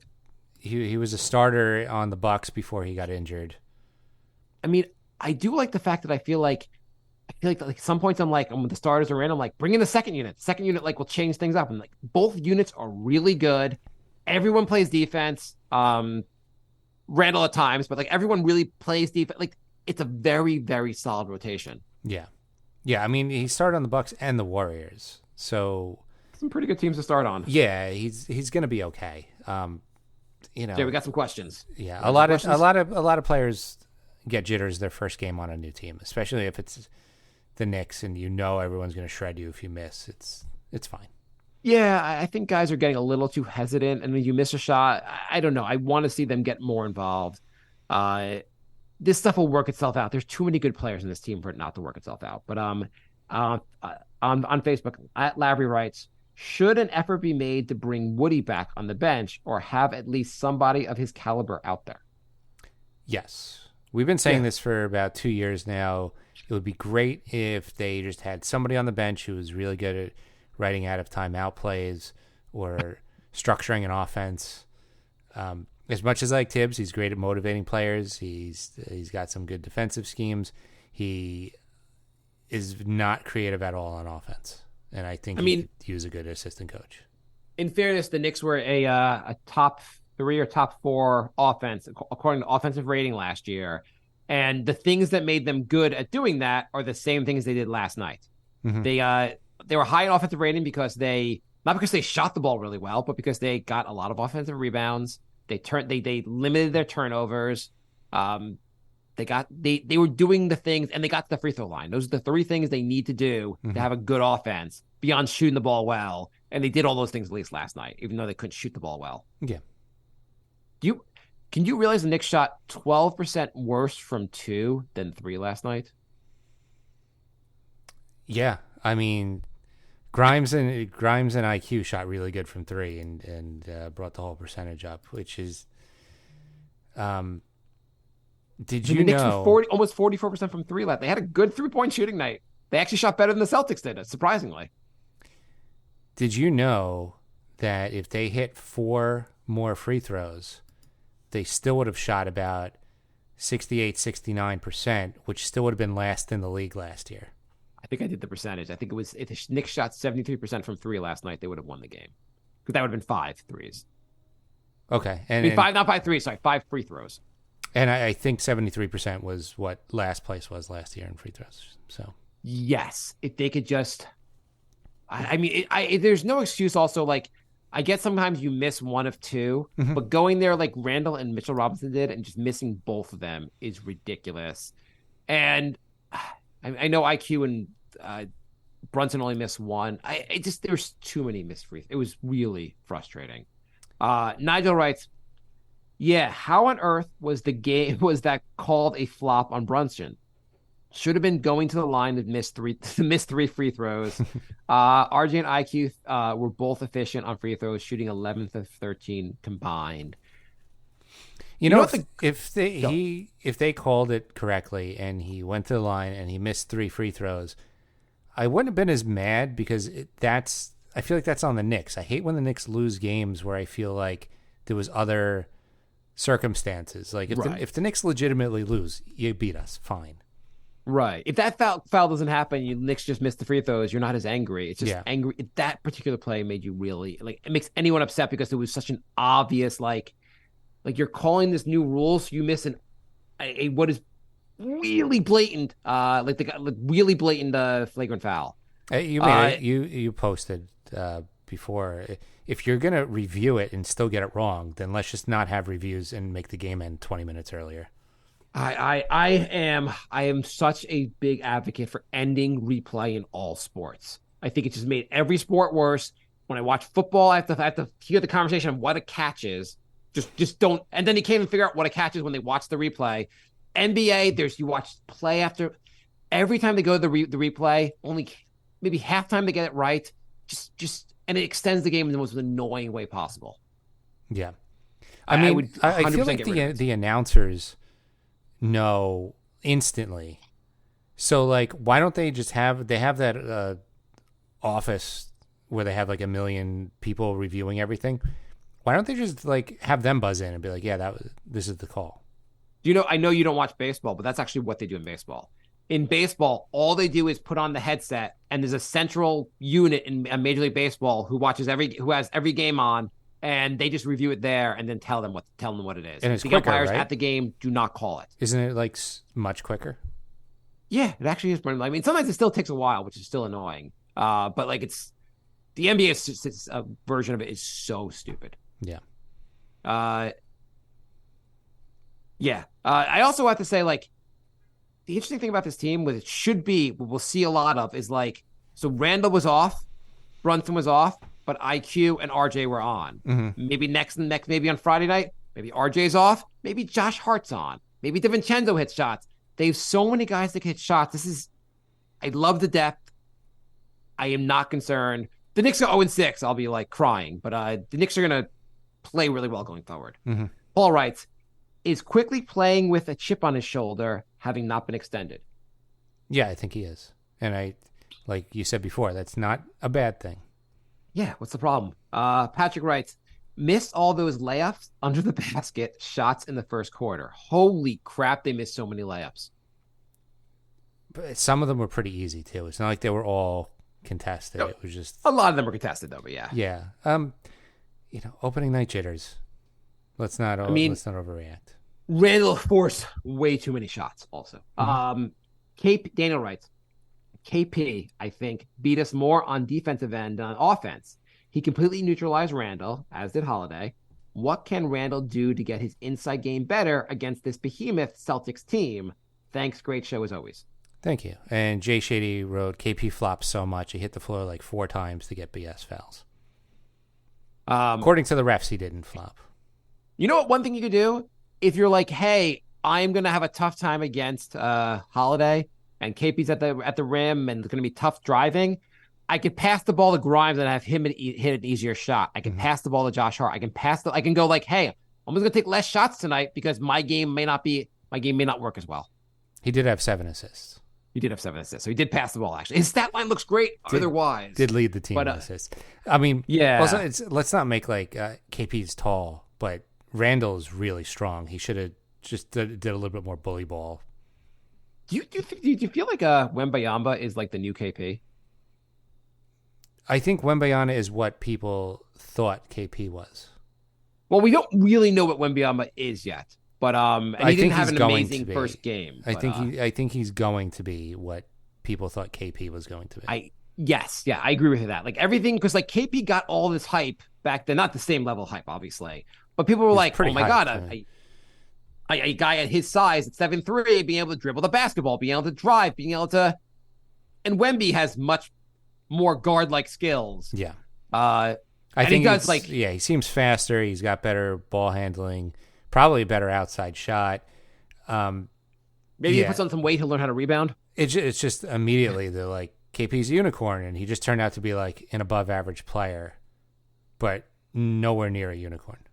he was a starter on the Bucks before he got injured. I mean, I do like the fact that I feel like some points I'm when the starters are in, I'm like, bring in the second unit. Second unit like will change things up. And like both units are really good. Everyone plays defense. Randle at times, but like everyone really plays defense. Like it's a very, very solid rotation. Yeah. Yeah. I mean, he started on the Bucks and the Warriors. So some pretty good teams to start on. Yeah, he's gonna be okay. Jay, we got some questions. Yeah. A lot of players get jitters their first game on a new team, especially if it's the Knicks and everyone's going to shred you if you miss. It's fine. Yeah, I think guys are getting a little too hesitant, and when you miss a shot, I don't know. I want to see them get more involved. This stuff will work itself out. There's too many good players in this team for it not to work itself out. But on Facebook, @Lavery writes, should an effort be made to bring Woody back on the bench or have at least somebody of his caliber out there? Yes. We've been saying this for about 2 years now. It would be great if they just had somebody on the bench who was really good at writing out of timeout plays or structuring an offense. As much as I like Tibbs, he's great at motivating players. He's got some good defensive schemes. He is not creative at all on offense, and I think he could use a good assistant coach. In fairness, the Knicks were a top 3 or top 4 offense according to offensive rating last year, and the things that made them good at doing that are the same things they did last night. Mm-hmm. They were high in offensive rating because not because they shot the ball really well, but because they got a lot of offensive rebounds. They limited their turnovers. They were doing the things, and they got to the free throw line. Those are the 3 things they need to do to have a good offense beyond shooting the ball well. And they did all those things at least last night, even though they couldn't shoot the ball well. Yeah. Can you realize the Knicks shot 12% worse from 2 than 3 last night? Yeah, I mean, Grimes and IQ shot really good from 3 and brought the whole percentage up, which is. Did you know? The Knicks were almost 44% from 3 last. They had a good 3-point shooting night. They actually shot better than the Celtics did, surprisingly. Did you know that if they hit 4 more free throws, they still would have shot about 68-69%, which still would have been last in the league last year? I think I did the percentage. I think it was if the Knicks shot 73% from 3 last night, they would have won the game. Because that would have been 5 threes. Okay. Not 5 threes, sorry, 5 free throws. And I think 73% was what last place was last year in free throws. So yes, if they could just, there's no excuse. Also, like I get sometimes you miss one of 2, but going there like Randle and Mitchell Robinson did and just missing both of them is ridiculous. And I know IQ and Brunson only missed 1. There's too many missed free. It was really frustrating. Nigel writes, yeah, how on earth was that called a flop on Brunson? Should have been going to the line to miss 3 free throws. RJ and IQ were both efficient on free throws, shooting 11th of 13 combined. You know, what if they called it correctly and he went to the line and he missed 3 free throws, I wouldn't have been as mad because I feel like that's on the Knicks. I hate when the Knicks lose games where I feel like there was other circumstances. Like if the Knicks legitimately lose, you beat us, fine. Right. If that foul doesn't happen, you Knicks just missed the free throws, you're not as angry. It's just angry. That particular play made you really it makes anyone upset because it was such an obvious like you're calling this new rule, so you miss a what is really blatant, really blatant flagrant foul. You posted before. If you're gonna review it and still get it wrong, then let's just not have reviews and make the game end 20 minutes earlier. I am such a big advocate for ending replay in all sports. I think it just made every sport worse. When I watch football, I have to hear the conversation of what a catch is. Just don't, and then you can't even figure out what a catch is when they watch the replay. NBA, you watch play after. Every time they go to the replay, only maybe halftime they get it right. And it extends the game in the most annoying way possible. Yeah, I feel like the announcers know instantly. So like, why don't they just have that office where they have like 1 million people reviewing everything? Why don't they just like have them buzz in and be like, yeah, this is the call? I know you don't watch baseball, but that's actually what they do in baseball. In baseball, all they do is put on the headset, and there's a central unit in Major League Baseball who has every game on, and they just review it there and then tell them what it is. And it's the quicker, umpires right? At the game do not call it. Isn't it like much quicker? Yeah, it actually is. I mean, sometimes it still takes a while, which is still annoying. But like the NBA version of it is so stupid. Yeah. I also have to say, like, the interesting thing about this team, what it should be, what we'll see a lot of, is like, so Randle was off, Brunson was off, but IQ and RJ were on. Mm-hmm. Maybe next, maybe on Friday night, maybe RJ's off, maybe Josh Hart's on, maybe DiVincenzo hits shots. They have so many guys that can hit shots. I love the depth. I am not concerned. The Knicks are 0-6. I'll be like crying, but the Knicks are going to play really well going forward. Mm-hmm. Paul writes, is quickly playing with a chip on his shoulder, having not been extended? Yeah, I think he is. And like you said before, that's not a bad thing. Yeah, what's the problem? Patrick writes, missed all those layups under the basket shots in the first quarter. Holy crap, they missed so many layups. But some of them were pretty easy, too. It's not like they were all contested. No, it was just... A lot of them were contested, though, but yeah. Yeah. Opening night jitters. Let's not overreact. Randle forced way too many shots also. Mm-hmm. Daniel writes, KP, I think, beat us more on defensive end than on offense. He completely neutralized Randle, as did Holiday. What can Randle do to get his inside game better against this behemoth Celtics team? Thanks. Great show as always. Thank you. And Jay Shady wrote, KP flops so much he hit the floor like 4 times to get BS fouls. According to the refs, he didn't flop. You know what? One thing you could do, if you're like, hey, I'm going to have a tough time against Holiday and KP's at the rim and it's going to be tough driving, I could pass the ball to Grimes and have him hit an easier shot. I can pass the ball to Josh Hart. I can go like, hey, I'm just going to take less shots tonight because my game may not work as well. He did have 7 assists. He did have 7 assists, so he did pass the ball. Actually, his stat line looks great. Otherwise, did lead the team in assists. I mean, yeah. Also, let's not make like KP's tall, but Randle's really strong. He should have just did a little bit more bully ball. Do you feel like Wembanyama is like the new KP? I think Wembanyama is what people thought KP was. Well, we don't really know what Wembanyama is yet. But and he didn't have an amazing first game. I think he's going to be what people thought KP was going to be. I agree with that. Like everything, because like KP got all this hype back then, not the same level of hype, obviously, but people were like, "Oh my god, a guy at his size at 7'3", being able to dribble the basketball, being able to drive, being able to," and Wemby has much more guard-like skills. Yeah, I think he seems faster. He's got better ball handling. Probably a better outside shot. Maybe he puts on some weight, he'll learn how to rebound. It's just immediately they're like, KP's a unicorn, and he just turned out to be like an above average player, but nowhere near a unicorn.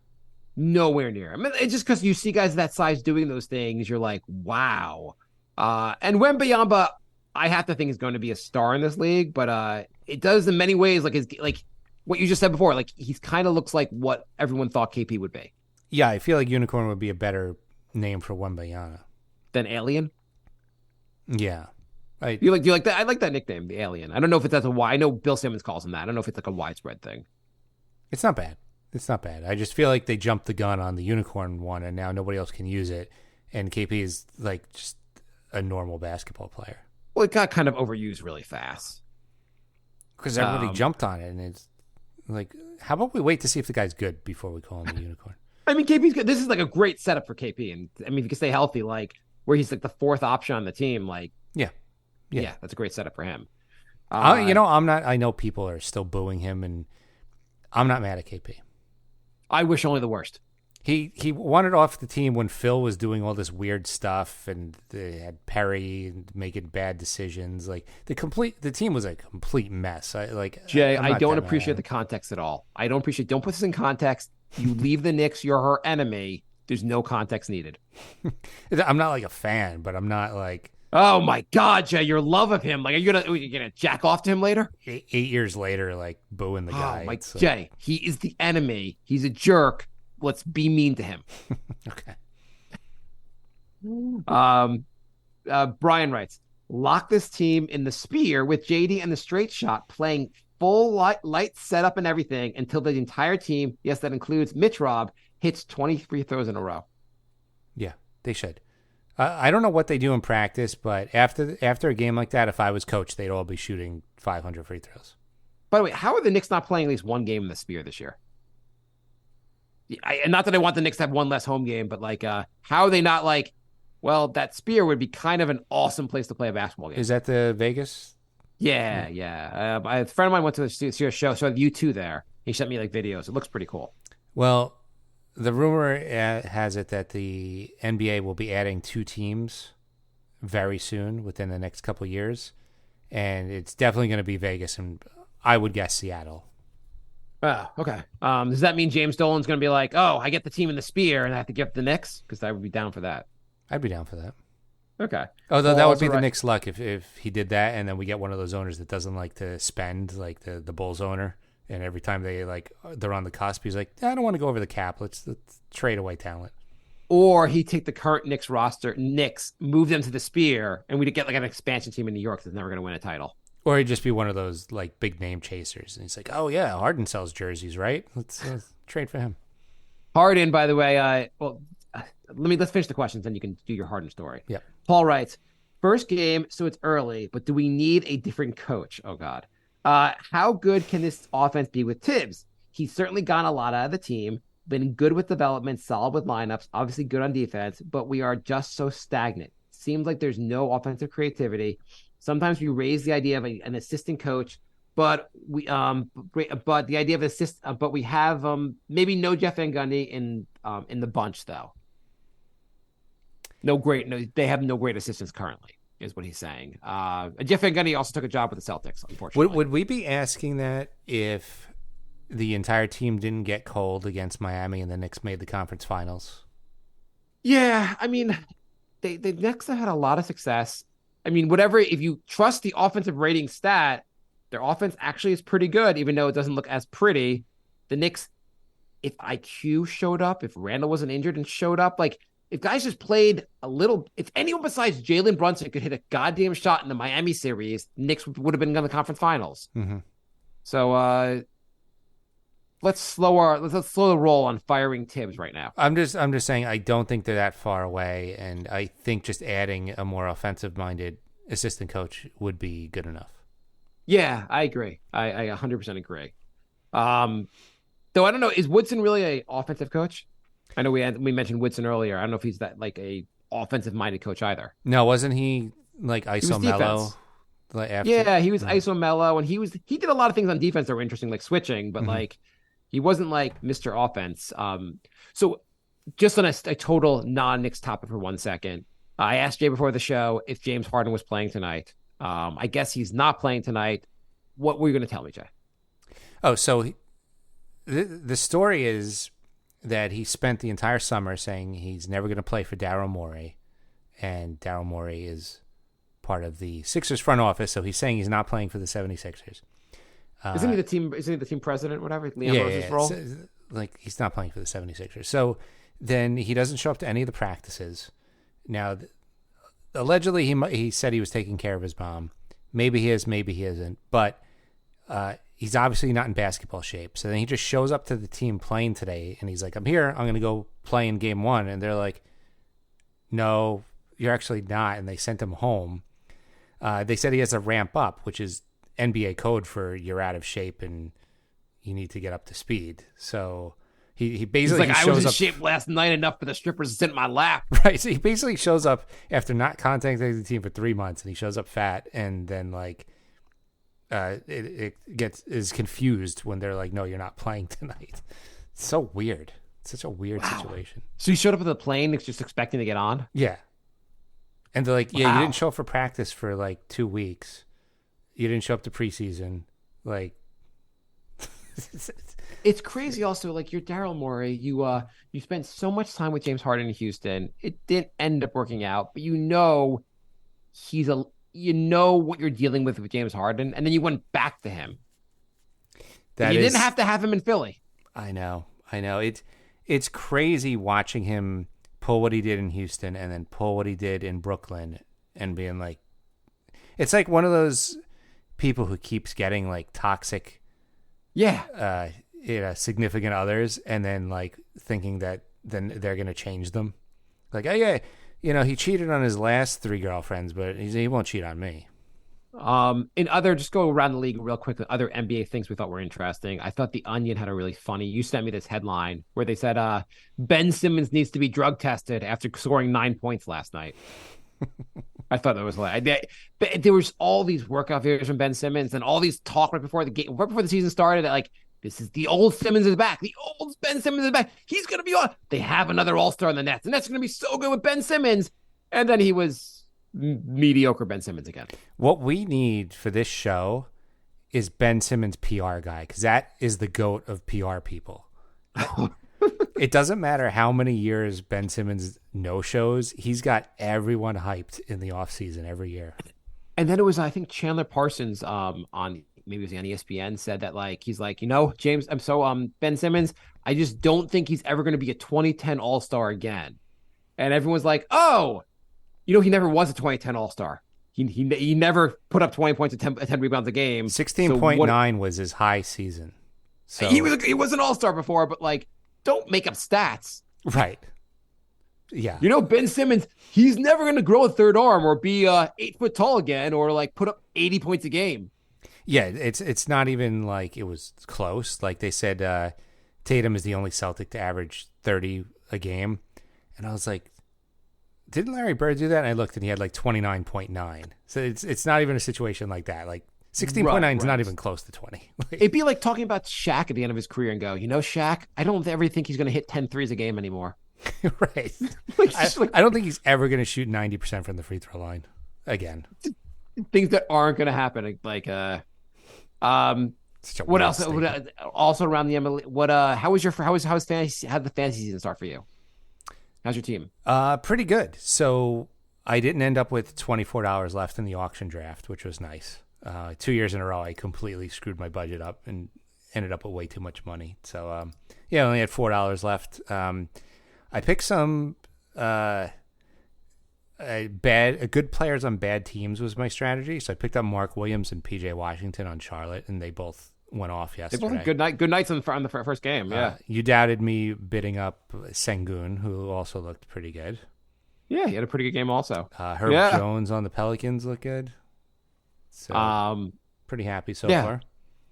Nowhere near. I mean, it's just because you see guys that size doing those things, you're like, wow. And Wembanyama, I have to think is going to be a star in this league, but it does in many ways like what you just said before. Like he kind of looks like what everyone thought KP would be. Yeah, I feel like Unicorn would be a better name for Wembanyama. Then Alien. Yeah. Do you like that? I like that nickname, the Alien. I don't know if that's I know Bill Simmons calls him that. I don't know if it's like a widespread thing. It's not bad. It's not bad. I just feel like they jumped the gun on the Unicorn one, and now nobody else can use it. And KP is like just a normal basketball player. Well, it got kind of overused really fast Because everybody jumped on it, and it's like, how about we wait to see if the guy's good before we call him the Unicorn? I mean, KP's good. This is like a great setup for KP, and I mean, if you can stay healthy, like where he's like the fourth option on the team, like yeah, that's a great setup for him. I'm not. I know people are still booing him, and I'm not mad at KP. I wish only the worst. He wanted off the team when Phil was doing all this weird stuff, and they had Perry making bad decisions. Like the team was a complete mess. Jay, I don't appreciate the context at all. I don't appreciate. Don't put this in context. You leave the Knicks, you're her enemy. There's no context needed. I'm not like a fan, but I'm not like. Oh my God, Jay, your love of him. Like, are you gonna jack off to him later? 8 years later, like booing the guy. Oh my Jay, he is the enemy. He's a jerk. Let's be mean to him. Okay. Brian writes, lock this team in the spear with JD and the straight shot playing full light setup and everything until the entire team, yes, that includes Mitch Robb, hits 20 free throws in a row. Yeah, they should. I don't know what they do in practice, but after a game like that, if I was coach, they'd all be shooting 500 free throws. By the way, how are the Knicks not playing at least one game in the spear this year? And not that I want the Knicks to have one less home game, but like, how are they not like, well, that spear would be kind of an awesome place to play a basketball game. Is that the Vegas? Yeah. A friend of mine went to see a show, so U2 there. He sent me like videos. It looks pretty cool. Well, the rumor has it that the NBA will be adding 2 teams very soon within the next couple of years, and it's definitely going to be Vegas, and I would guess Seattle. Oh, okay. Does that mean James Dolan's going to be like, oh, I get the team in the spear and I have to give up the Knicks? Because I would be down for that. I'd be down for that. Okay. Although that would be the Knicks' luck if he did that, and then we get one of those owners that doesn't like to spend, like the Bulls owner, and every time they're on the cusp, he's like, I don't want to go over the cap. Let's trade away talent. Or he'd take the current Knicks roster, move them to the spear, and we'd get like an expansion team in New York that's never going to win a title. Or he'd just be one of those like big name chasers, and he's like, "Oh yeah, Harden sells jerseys, right? Let's trade for him." Harden, by the way, let's finish the questions, then you can do your Harden story. Yeah. Paul writes, first game, so it's early, but do we need a different coach? Oh God, how good can this offense be with Tibbs? He's certainly gotten a lot out of the team, been good with development, solid with lineups, obviously good on defense, but we are just so stagnant. Seems like there's no offensive creativity. Sometimes we raise the idea of an assistant coach, but we the idea of but we have maybe no Jeff Van Gundy in the bunch though. They have no great assistants currently, is what he's saying. Jeff Van Gundy also took a job with the Celtics, unfortunately. Would we be asking that if the entire team didn't get cold against Miami and the Knicks made the conference finals? Yeah, I mean, the Knicks have had a lot of success. I mean, if you trust the offensive rating stat, their offense actually is pretty good, even though it doesn't look as pretty. The Knicks, if IQ showed up, if Randle wasn't injured and showed up, like if guys just played a little, if anyone besides Jalen Brunson could hit a goddamn shot in the Miami series, Knicks would have been in the conference finals. Mm-hmm. So let's slow the roll on firing Tibbs right now. I'm just saying I don't think they're that far away, and I think just adding a more offensive-minded assistant coach would be good enough. Yeah, I agree. I 100% agree. Though I don't know, is Woodson really a offensive coach? I know we mentioned Woodson earlier. I don't know if he's that like a offensive-minded coach either. No, wasn't he like ISO mellow? Yeah, he was ISO mellow, and he did a lot of things on defense that were interesting, like switching, but like. He wasn't like Mr. Offense. So just on a total non-Knicks topic for 1 second, I asked Jay before the show if James Harden was playing tonight. I guess he's not playing tonight. What were you going to tell me, Jay? Oh, so the story is that he spent the entire summer saying he's never going to play for Daryl Morey, and Daryl Morey is part of the Sixers front office, so he's saying he's not playing for the 76ers. Isn't he the team president, whatever? Liam Rose's role? So, like, he's not playing for the 76ers. So then he doesn't show up to any of the practices. Now, allegedly, he said he was taking care of his mom. Maybe he is, maybe he isn't. But he's obviously not in basketball shape. So then he just shows up to the team playing today, and he's like, I'm here. I'm going to go play in game 1. And they're like, no, you're actually not. And they sent him home. They said he has to ramp up, which is NBA code for you're out of shape and you need to get up to speed. So he basically I shows was in up, shape last night enough for the strippers to sit in my lap. right? So he basically shows up after not contacting the team for 3 months, and he shows up fat, and then like it is confused when they're like, no, you're not playing tonight. It's so weird. It's such a weird situation. So he showed up at the plane just expecting to get on? Yeah. And they're like, yeah, Wow. you didn't show up for practice for like 2 weeks. You didn't show up to preseason. Like, It's crazy also, like, you're Daryl Morey. You spent so much time with James Harden in Houston. It didn't end up working out, but you know what you're dealing with James Harden, and then you went back to him. You didn't have to have him in Philly. I know. It's crazy watching him pull what he did in Houston and then pull what he did in Brooklyn and being like, it's like one of those people who keeps getting like toxic, significant others, and then like thinking that then they're going to change them. Like, oh yeah, he cheated on his last 3 girlfriends, but he won't cheat on me. Just go around the league real quickly. Other NBA things we thought were interesting. I thought the Onion had a really funny. You sent me this headline where they said Ben Simmons needs to be drug tested after scoring 9 points last night. I thought that was there was all these workout videos from Ben Simmons and all these talk right before the season started that like this is the old Simmons is back. The old Ben Simmons is back. He's gonna be on. They have another All-Star in the Nets, and that's gonna be so good with Ben Simmons. And then he was mediocre Ben Simmons again. What we need for this show is Ben Simmons PR guy, because that is the GOAT of PR people. It doesn't matter how many years Ben Simmons no-shows, he's got everyone hyped in the offseason every year. And then it was, I think, Chandler Parsons on maybe it was on ESPN said that like he's like, James, Ben Simmons, I just don't think he's ever going to be a 2010 All-Star again. And everyone's like, oh, he never was a 2010 All-Star. He never put up 20 points and 10 rebounds a game. 16.9 was his high season. So he was an All-Star before, but like, don't make up stats. Right. Yeah. Ben Simmons, he's never going to grow a third arm or be 8 foot tall again or like put up 80 points a game. Yeah, it's not even like it was close. Like they said, Tatum is the only Celtic to average 30 a game. And I was like, didn't Larry Bird do that? And I looked and he had like 29.9. So it's not even a situation like that. Like 16.9 is not even close to 20. It'd be like talking about Shaq at the end of his career and go, Shaq, I don't ever think he's going to hit 10 threes a game anymore. Right. I don't think he's ever going to shoot 90% from the free throw line again. Things that aren't going to happen. Like, what else? Also around the MLE, how did the fantasy season start for you? How's your team? Pretty good. So I didn't end up with $24 left in the auction draft, which was nice. 2 years in a row, I completely screwed my budget up and ended up with way too much money. So, I only had $4 left. I picked some good players on bad teams was my strategy. So I picked up Mark Williams and PJ Washington on Charlotte, and they both went off yesterday. They both good nights on the first game. Yeah, you doubted me bidding up Sengun, who also looked pretty good. Yeah, he had a pretty good game also. Herb Jones on the Pelicans looked good. So pretty happy so far.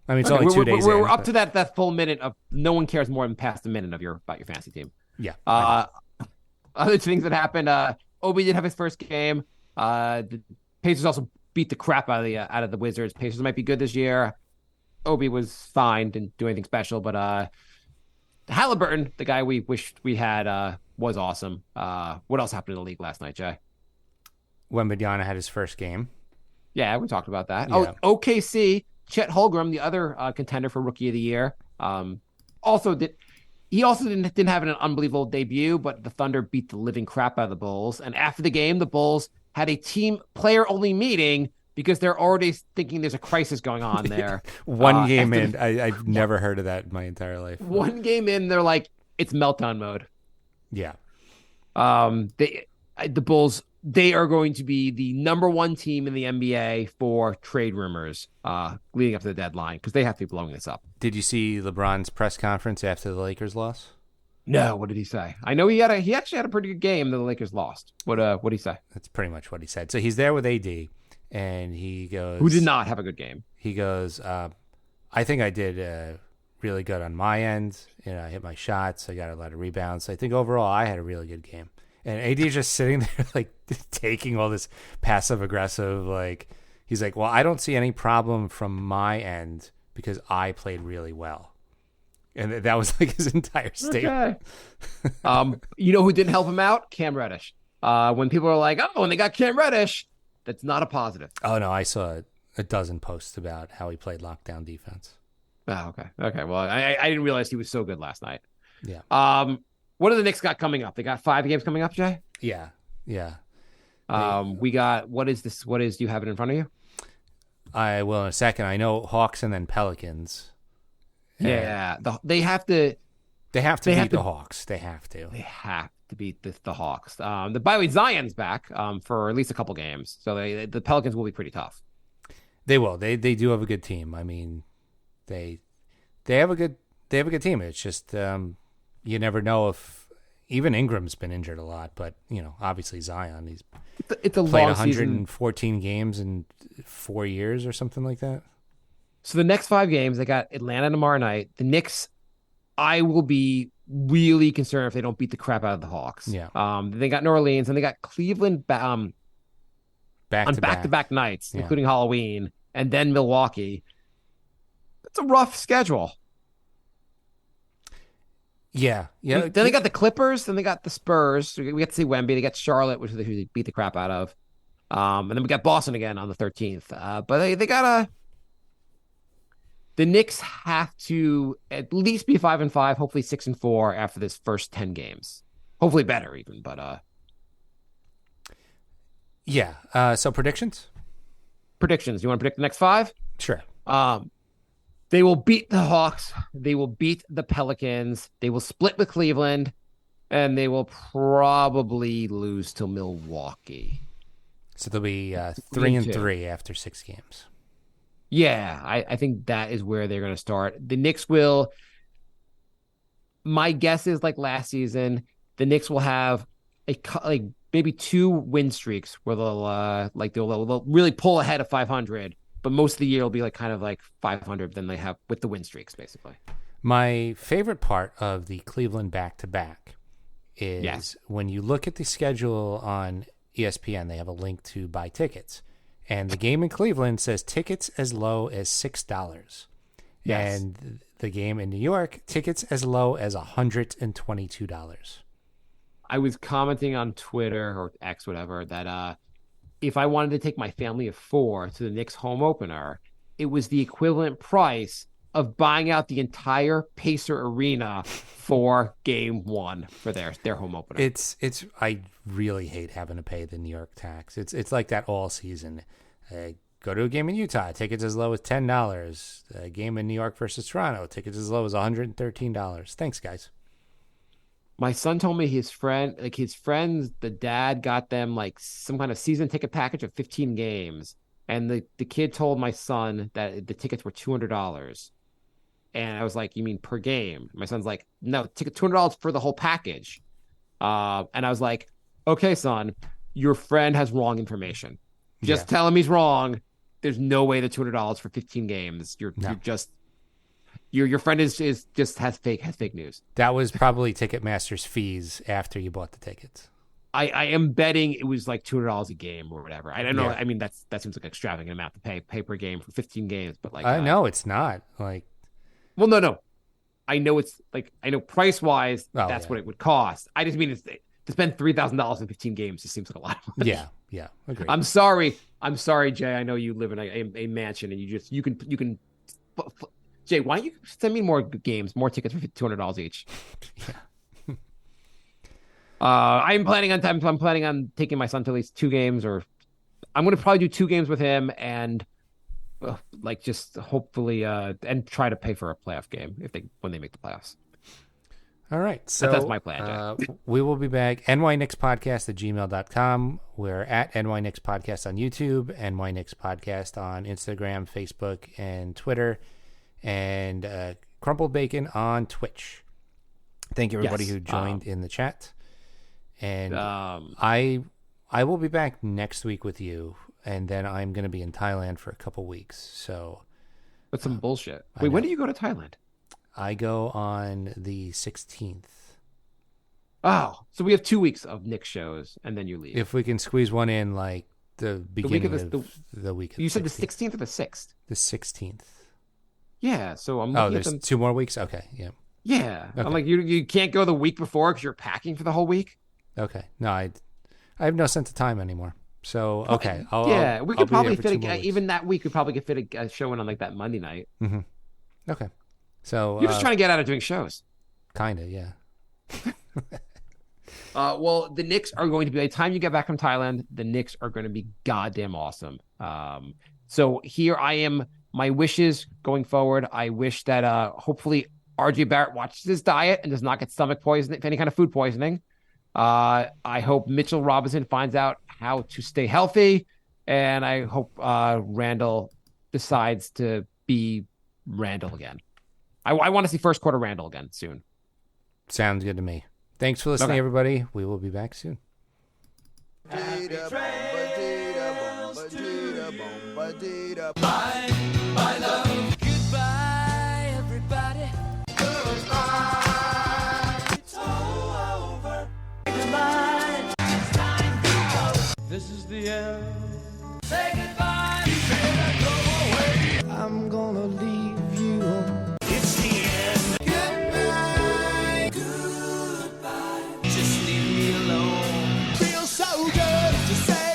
I mean, it's only 2 days. We're up to that full minute of no one cares more than past a minute about your fantasy team. Yeah. Other things that happened. Obi did have his first game. The Pacers also beat the crap out of the Wizards. Pacers might be good this year. Obi was fine, didn't do anything special, but Halliburton, the guy we wished we had, was awesome. What else happened in the league last night, Jay? Wembanyama had his first game. Yeah, we talked about that. Yeah. Oh, OKC, Chet Holmgren, the other contender for Rookie of the Year, also did. he also didn't have an unbelievable debut, but the Thunder beat the living crap out of the Bulls. And after the game, the Bulls had a team player only meeting because they're already thinking there's a crisis going on there. One game in, I've never heard of that in my entire life. One game in, they're like, it's meltdown mode. Yeah. The Bulls, they are going to be the number one team in the NBA for trade rumors leading up to the deadline because they have to be blowing this up. Did you see LeBron's press conference after the Lakers loss? No, what did he say? I know he actually had a pretty good game that the Lakers lost. What did he say? That's pretty much what he said. So he's there with AD, and he goes, who did not have a good game. He goes, I think I did really good on my end. I hit my shots. I got a lot of rebounds. I think overall I had a really good game. And AD is just sitting there like taking all this passive aggressive, like he's like, well, I don't see any problem from my end because I played really well. And that was like his entire statement. Okay. You know who didn't help him out? Cam Reddish. When people are like, oh, and they got Cam Reddish, that's not a positive. Oh, no, I saw a dozen posts about how he played lockdown defense. Oh, okay. Okay. Well, I didn't realize he was so good last night. Yeah. What do the Knicks got coming up? They got 5 games coming up, Jay? Yeah. We got, what is this? Do you have it in front of you? I will in a second. I know Hawks and then Pelicans. Yeah. They have to beat the Hawks. They have to. They have to beat the Hawks. By the way, Zion's back for at least a couple games. So the Pelicans will be pretty tough. They will. They do have a good team. I mean, they have a good team. It's just you never know if even Ingram's been injured a lot, but obviously Zion, he's it's a played long 114 season. games in 4 years or something like that. So the next 5 games, they got Atlanta tomorrow night. The Knicks, I will be really concerned if they don't beat the crap out of the Hawks. Yeah. They got New Orleans and they got Cleveland back-to-back nights, including Halloween, and then Milwaukee. It's a rough schedule. Yeah. Then they got the Clippers. Then they got the Spurs. We get to see Wemby. They got Charlotte, who they beat the crap out of. And then we got Boston again on the 13th. But they got the Knicks have to at least be 5-5, hopefully 6-4 after this first 10 games. Hopefully better even, but yeah. So predictions? Predictions. You want to predict the next 5? Sure. They will beat the Hawks. They will beat the Pelicans. They will split with Cleveland, and they will probably lose to Milwaukee. So they'll be 3-3 after 6 games. Yeah, I think that is where they're going to start. The Knicks will. My guess is like last season, the Knicks will have maybe 2 win streaks where they'll really pull ahead of 500. But most of the year will be kind of like 500 than they have with the win streaks, basically. My favorite part of the Cleveland back-to-back is when you look at the schedule on ESPN, they have a link to buy tickets. And the game in Cleveland says tickets as low as $6. Yes. And the game in New York, tickets as low as $122. I was commenting on Twitter or X, whatever, that if I wanted to take my family of 4 to the Knicks home opener, it was the equivalent price of buying out the entire Pacer Arena for game 1 for their home opener. I really hate having to pay the New York tax. It's like that all season. Go to a game in Utah, tickets as low as $10. A game in New York versus Toronto, tickets as low as $113. Thanks, guys. My son told me his friends, the dad got them some kind of season ticket package of 15 games. And the kid told my son that the tickets were $200. And I was like, you mean per game? My son's like, no, ticket $200 for the whole package. And I was like, okay, son, your friend has wrong information. Just tell him he's wrong. There's no way the $200 for 15 games. You're just your friend is just has fake news. That was probably Ticketmaster's fees after you bought the tickets. I am betting it was like $200 a game or whatever. I don't know. Yeah. I mean, that seems like an extravagant amount to pay per game for 15 games, but no, it's not. Well, no. I know price wise, that's what it would cost. I just mean to spend $3,000 in 15 games just seems like a lot of money. Yeah, agreed. I'm sorry, Jay. I know you live in a mansion and you can Jay, why don't you send me more games, more tickets for $200 each? Yeah. I'm planning on taking my son to at least 2 games, or I'm going to probably do 2 games with him, and just hopefully and try to pay for a playoff game when they make the playoffs. All right. So that's my plan, Jay. We will be back. nyknickspodcast@gmail.com. We're at nyknickspodcast on YouTube, nyknickspodcast on Instagram, Facebook, and Twitter, and Crumpled Bacon on Twitch. Thank you, everybody who joined in the chat. And I will be back next week with you, and then I'm going to be in Thailand for a couple weeks. So that's some bullshit. Wait, when do you go to Thailand? I go on the 16th. Oh, so we have 2 weeks of Nick shows, and then you leave. If we can squeeze one in, like the beginning of the week. You said the 16th or the 6th? The 16th. Yeah, so I'm looking there's at them. 2 more weeks? Okay, yeah. Yeah. Okay. I'm like, you can't go the week before because you're packing for the whole week? Okay. No, I have no sense of time anymore. So, okay. We could probably fit even that week. We probably could fit a show in on like that Monday night. Mm-hmm. Okay. So you're just trying to get out of doing shows. Kind of, yeah. Well, the Knicks are going to be, by the time you get back from Thailand, the Knicks are going to be goddamn awesome. So here I am. My wishes going forward, I wish that hopefully RJ Barrett watches his diet and does not get stomach poisoning, any kind of food poisoning. I hope Mitchell Robinson finds out how to stay healthy, and I hope Randle decides to be Randle again. I want to see first quarter Randle again soon. Sounds good to me. Thanks for listening, everybody. We will be back soon. Bye, love. Goodbye, everybody. Goodbye. It's all over. Goodbye. It's time to go. This is the end. Say goodbye. You better go away. I'm gonna leave you. It's the end. Goodbye. Goodbye. Just leave me alone. Feels so good to say.